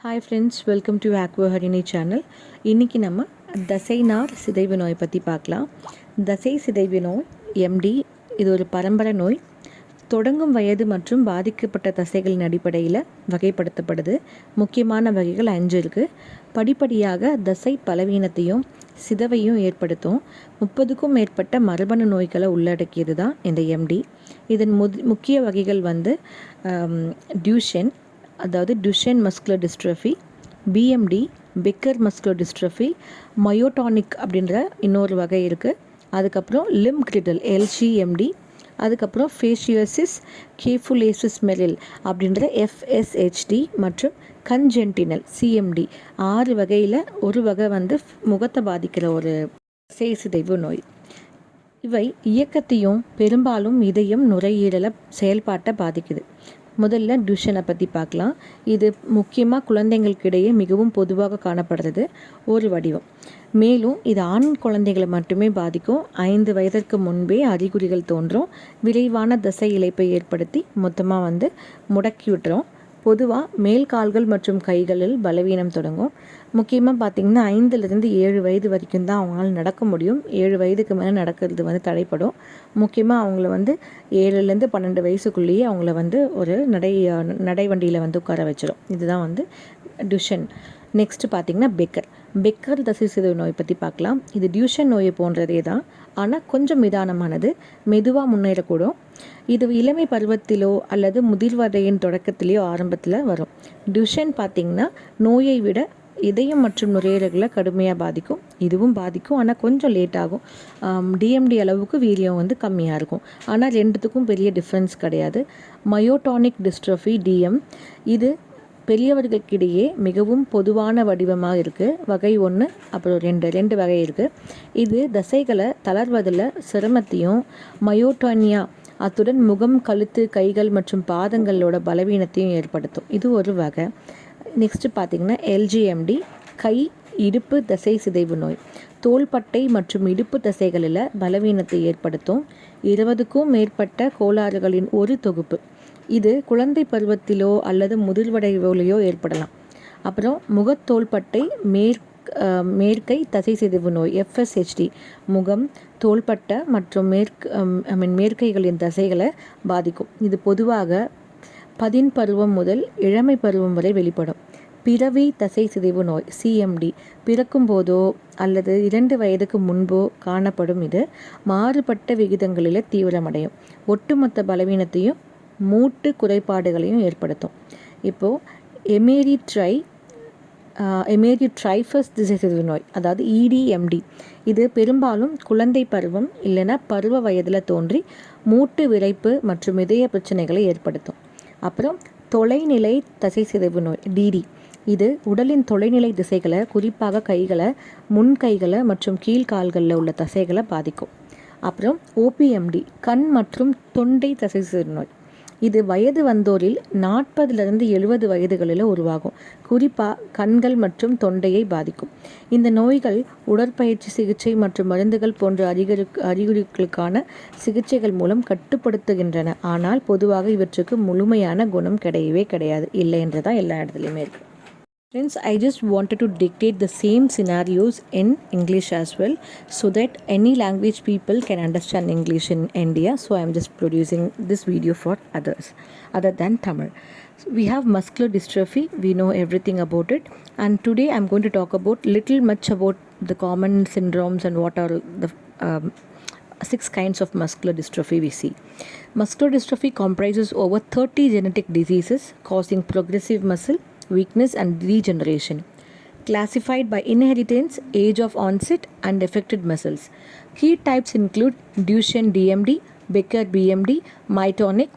Hi friends, welcome to ஆக்வஹரிணி channel. இன்றைக்கி நம்ம தசைநார் சிதைவு நோய் பற்றி பார்க்கலாம். தசை சிதைவு நோய் எம்டி இது ஒரு பரம்பரை நோய். தொடங்கும் வயது மற்றும் பாதிக்கப்பட்ட தசைகளின் அடிப்படையில் வகைப்படுத்தப்படுது. முக்கியமான வகைகள் 5 இருக்குது. படிப்படியாக தசை பலவீனத்தையும் சிதைவையும் ஏற்படுத்தும். 30க்கும் மேற்பட்ட மரபணு நோய்களை உள்ளடக்கியது தான் இந்த எம்டி. இதன் முக்கிய வகைகள் டியூஷன், அதாவது Duchenne muscular dystrophy, BMD Becker muscular dystrophy, myotonic அப்படின்ற இன்னொரு வகை இருக்குது. அதுக்கப்புறம் லிம் கிரிடல் எல்ஜிஎம்டி, அதுக்கப்புறம் ஃபேஷியோசிஸ் கேஃபுலேசிஸ் மெரில் அப்படின்ற எஃப்எஸ்ஹெச்டி மற்றும் கன்ஜென்டினல் சிஎம்டி. 6 வகையில் ஒரு வகை முகத்தை பாதிக்கிற ஒரு சிதைவு நோய். இவை இயக்கத்தையும் பெரும்பாலும் இதயம் நுரையீரலை செயல்பாட்டை பாதிக்குது. முதல்ல டுஷனை பற்றி பார்க்கலாம். இது முக்கியமாக குழந்தைங்களுக்கிடையே மிகவும் பொதுவாக காணப்படுறது ஒரு வடிவம். மேலும் இது ஆண் குழந்தைகளை மட்டுமே பாதிக்கும். 5 வயதிற்கு முன்பே அறிகுறிகள் தோன்றும். விரைவான தசை இழைப்பை ஏற்படுத்தி மொத்தமாக முடக்கி விட்டுரும். பொதுவாக மேல் கால்கள் மற்றும் கைகளில் பலவீனம் தொடங்கும். முக்கியமாக பார்த்திங்கன்னா 5லிருந்து 7 வயது வரைக்கும் தான் அவங்களால நடக்க முடியும். 7 வயதுக்கு மேலே நடக்கிறது தடைப்படும். முக்கியமாக அவங்கள 7லேருந்து 12 வயசுக்குள்ளேயே அவங்கள ஒரு நடை வண்டியில் உட்கார வச்சிடும். இதுதான் டுஷன். நெக்ஸ்ட்டு பார்த்திங்கன்னா பெக்கர் தசை சிதைவு நோய் பற்றி பார்க்கலாம். இது டியூஷன் நோயை போன்றதே தான், ஆனால் கொஞ்சம் நிதானமானது, மெதுவாக முன்னேறக்கூடும். இது இளமை பருவத்திலோ அல்லது முதிர்வதையின் தொடக்கத்திலேயோ ஆரம்பத்தில் வரும். டியூஷன் பார்த்திங்கன்னா நோயை விட இதயம் மற்றும் நுரையீரல்களை கடுமையாக பாதிக்கும். இதுவும் பாதிக்கும், ஆனால் கொஞ்சம் லேட் ஆகும். டிஎம்டி அளவுக்கு வீரியம் கம்மியாக இருக்கும். ஆனால் ரெண்டுத்துக்கும் பெரிய டிஃப்ரென்ஸ் கிடையாது. மயோடானிக் டிஸ்ட்ரோஃபி டிஎம் இது பெரியவர்களுக்கிடையே மிகவும் பொதுவான வடிவமாக இருக்குது. வகை 1 அப்புறம் 2 வகை இருக்குது. இது தசைகளை தளர்வதில் சிரமத்தையும், மயோட்டோனியா அத்துடன் முகம், கழுத்து, கைகள் மற்றும் பாதங்களோட பலவீனத்தையும் ஏற்படுத்தும். இது ஒரு வகை. நெக்ஸ்ட்டு பார்த்திங்கன்னா எல்ஜிஎம்டி கை இடுப்பு தசை சிதைவு நோய். தோள்பட்டை மற்றும் இடுப்பு தசைகளில் பலவீனத்தை ஏற்படுத்தும். 20க்கும் மேற்பட்ட கோளாறுகளின் ஒரு தொகுப்பு. இது குழந்தை பருவத்திலோ அல்லது முதிர்வடைவோலையோ ஏற்படலாம். அப்புறம் முகத்தோள்பட்டை மேற்கை தசை சிதைவு நோய் எஃப்எஸ்ஹெச்டி முகம், தோள்பட்டை மற்றும் மேற்கைகளின் தசைகளை பாதிக்கும். இது பொதுவாக பதின் பருவம் முதல் இளமை பருவம் வரை வெளிப்படும். பிறவி தசை சிதைவு நோய் சிஎம்டி பிறக்கும் போதோ அல்லது 2 வயதுக்கு முன்போ காணப்படும். இது மாறுபட்ட விகிதங்களில் தீவிரமடையும். ஒட்டுமொத்த பலவீனத்தையும் மூட்டு குறைபாடுகளையும் ஏற்படுத்தும். இப்போது எமேரிட்ரைஃபஸ் திசை சிதைவு நோய், அதாவது இடிஎம்டி, இது பெரும்பாலும் குழந்தை பருவம் இல்லைன்னா பருவ வயதில் தோன்றி மூட்டு விரைப்பு மற்றும் இதய பிரச்சனைகளை ஏற்படுத்தும். அப்புறம் தொலைநிலை தசை சிதைவு நோய் டிடி, இது உடலின் தொலைநிலை திசைகளை, குறிப்பாக கைகளை, முன்கைகளை மற்றும் கீழ்கால்களில் உள்ள தசைகளை பாதிக்கும். அப்புறம் ஓபிஎம்டி கண் மற்றும் தொண்டை தசை சிதைவு நோய். இது வயது வந்தோரில் 40லிருந்து 70 வயதுகளில் உருவாகும். குறிப்பாக கண்கள் மற்றும் தொண்டையை பாதிக்கும். இந்த நோய்கள் உடற்பயிற்சி சிகிச்சை மற்றும் மருந்துகள் போன்ற அறிகுறிகளுக்கான சிகிச்சைகள் மூலம் கட்டுப்படுத்துகின்றன. ஆனால் பொதுவாக இவற்றுக்கு முழுமையான குணம் கிடையாது. இல்லை என்றுதான் எல்லா இடத்துலையுமே இருக்குது. Friends, I just wanted to dictate the same scenarios in English as well, so that any language people can understand English in India. So I am just producing this video for others other than Tamil. So we have muscular dystrophy. We know everything about it, and today I am going to talk about little much about the common syndromes and what are the 6 kinds of muscular dystrophy we see. Muscular dystrophy comprises over 30 genetic diseases causing progressive muscle weakness and degeneration, classified by inheritance, age of onset, and affected muscles. Key types include Duchenne DMD, Becker BMD, myotonic,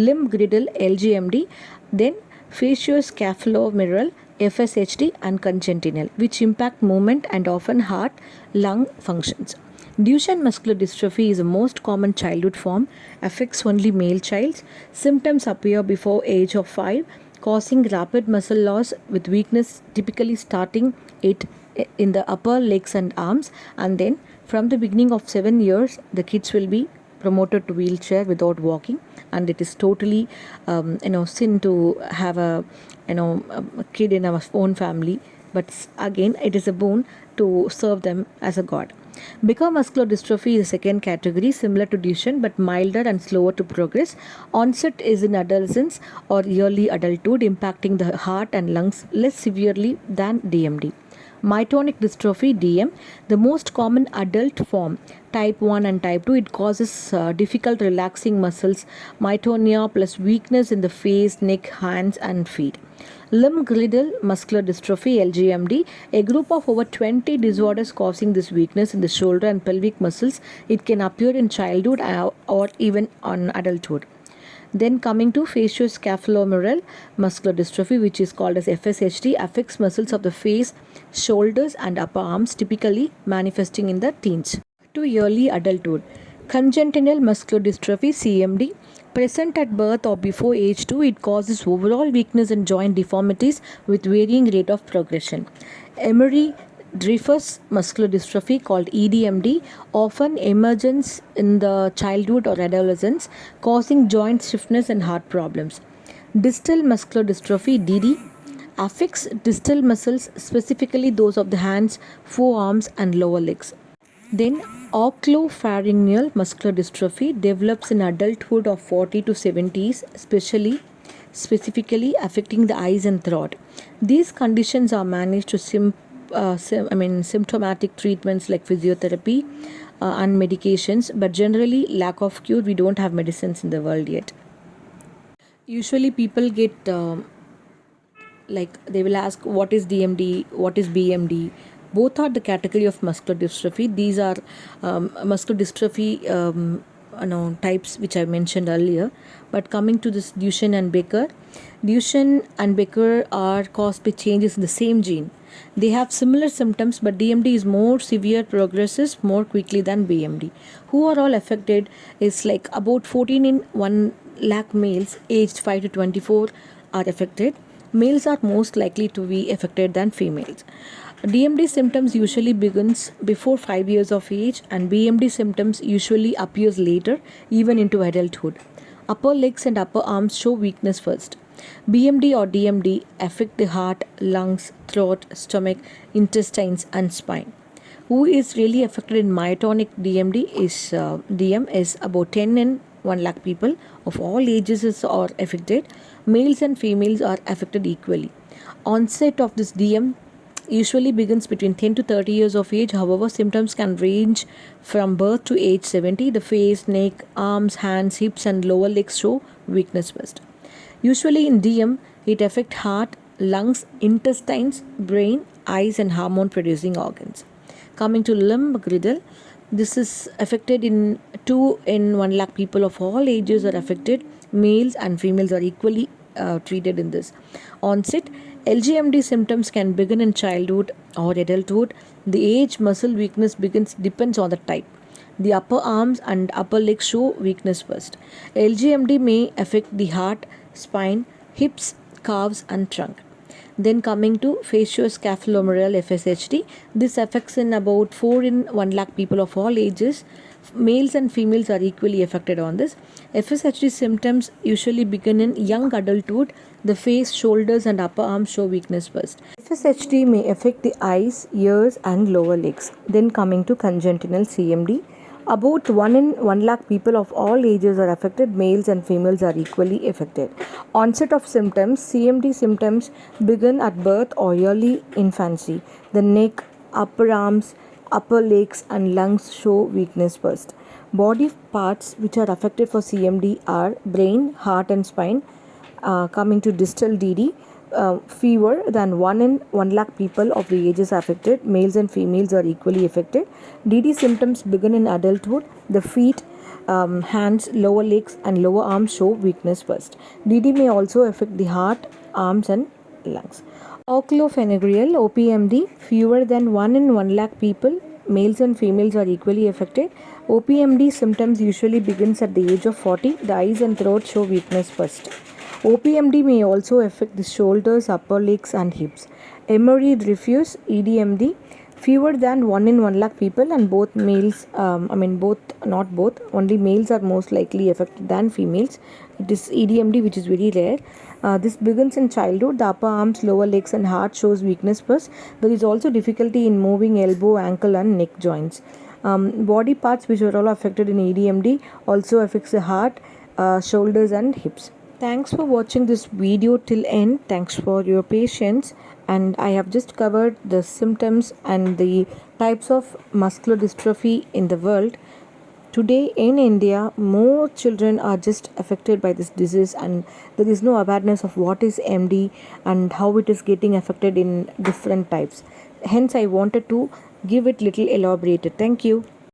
limb girdle LGMD, then facioscapulohumeral FSHD, and congenital, which impact movement and often heart, lung functions. Duchenne muscular dystrophy is the most common childhood form, affects only male childs. Symptoms appear before age of 5, causing rapid muscle loss with weakness typically starting in the upper legs and arms, and then from the beginning of 7 years the kids will be promoted to wheelchair without walking, and it is totally sin to have a kid in our own family, but again it is a boon to serve them as a god. Becker muscular dystrophy is a second category, similar to Duchenne but milder and slower to progress. Onset is in adolescence or early adulthood, impacting the heart and lungs less severely than DMD. Myotonic dystrophy DM, the most common adult form, type 1 and type 2. It causes difficult relaxing muscles, myotonia plus weakness in the face, neck, hands and feet. Limb-girdle muscular dystrophy (LGMD), a group of over 20 disorders causing this weakness in the shoulder and pelvic muscles. It can appear in childhood or even on adulthood. Then coming to facioscapulohumeral muscular dystrophy, which is called as FSHD, affects muscles of the face, shoulders and upper arms, typically manifesting in the teens to early adulthood. Congenital muscular dystrophy (CMD), present at birth or before age 2, it causes overall weakness and joint deformities with varying rate of progression. Emery-Dreifuss muscular dystrophy, called EDMD, often emerges in the childhood or adolescence, causing joint stiffness and heart problems. Distal muscular dystrophy (DD) affects distal muscles, specifically those of the hands, forearms and lower legs. Then oculopharyngeal muscular dystrophy develops in adulthood of 40 to 70s, specifically affecting the eyes and throat. These conditions are managed to symptomatic treatments like physiotherapy and medications, but generally lack of cure. We don't have medicines in the world yet. Usually people get they will ask, what is DMD, what is BMD? Both are the category of muscular dystrophy. These are muscular dystrophy types which I mentioned earlier. But coming to this Duchenne and Becker are caused by changes in the same gene. They have similar symptoms, but DMD is more severe, progresses more quickly than BMD. Who are all affected is like about 14 in 1 lakh males aged 5 to 24 are affected. Males are most likely to be affected than females. DMD symptoms usually begins before 5 years of age, and BMD symptoms usually appears later, even into adulthood. Upper legs and upper arms show weakness first. BMD or DMD affect the heart, lungs, throat, stomach, intestines and spine. Who is really affected in myotonic DMD is DM is about 10 in 1 lakh people of all ages are affected. Males and females are affected equally. Onset of this DM usually begins between 10 to 30 years of age. However, symptoms can range from birth to age 70. The face, neck, arms, hands, hips and lower legs show weakness first. Usually in DM, it affects heart, lungs, intestines, brain, eyes and hormone producing organs. Coming to limb-girdle, this is affected in 2 in 1 lakh people of all ages are affected. Males and females are equally treated in this. Onset, LGMD symptoms can begin in childhood or adulthood. The age muscle weakness depends on the type. The upper arms and upper legs show weakness first. LGMD may affect the heart, spine, hips, calves and trunk. Then coming to facioscapulohumeral FSHD, this affects in about 4 in 1 lakh people of all ages. Males and females are equally affected on this. FSHD symptoms usually begin in young adulthood. The face, shoulders and upper arms show weakness first. FSHD may affect the eyes, ears and lower legs. Then coming to congenital CMD, about 1 in 1 lakh people of all ages are affected. Males and females are equally affected. Onset of symptoms, CMD symptoms begin at birth or early infancy. The neck, upper arms, upper legs and lungs show weakness first. Body parts which are affected for CMD are brain, heart and spine. Coming to distal DD, fewer than 1 in 1 lakh people of the ages affected. Males and females are equally affected. DD symptoms begin in adulthood. The feet, hands, lower legs and lower arms show weakness first. DD may also affect the heart, arms and lungs. Oculopharyngeal OPMD, fewer than 1 in 1 lakh people. Males and females are equally affected. OPMD symptoms usually begins at the age of 40. The eyes and throat show weakness first. OPMD may also affect the shoulders, upper legs and hips. Emery-Dreifuss EDMD, fewer than 1 in 1 lakh people, and both males, not both, only males are most likely affected than females. It is EDMD, which is very rare. This begins in childhood. The upper arms, lower legs, and heart shows weakness first. There is also difficulty in moving elbow, ankle, and neck joints. Body parts which are all affected in EDMD also affects the heart, shoulders, and hips. Thanks for watching this video till end. Thanks for your patience. And I have just covered the symptoms and the types of muscular dystrophy in the world. Today in India, more children are just affected by this disease, and there is no awareness of what is MD and how it is getting affected in different types. Hence, I wanted to give it little elaborated. Thank you.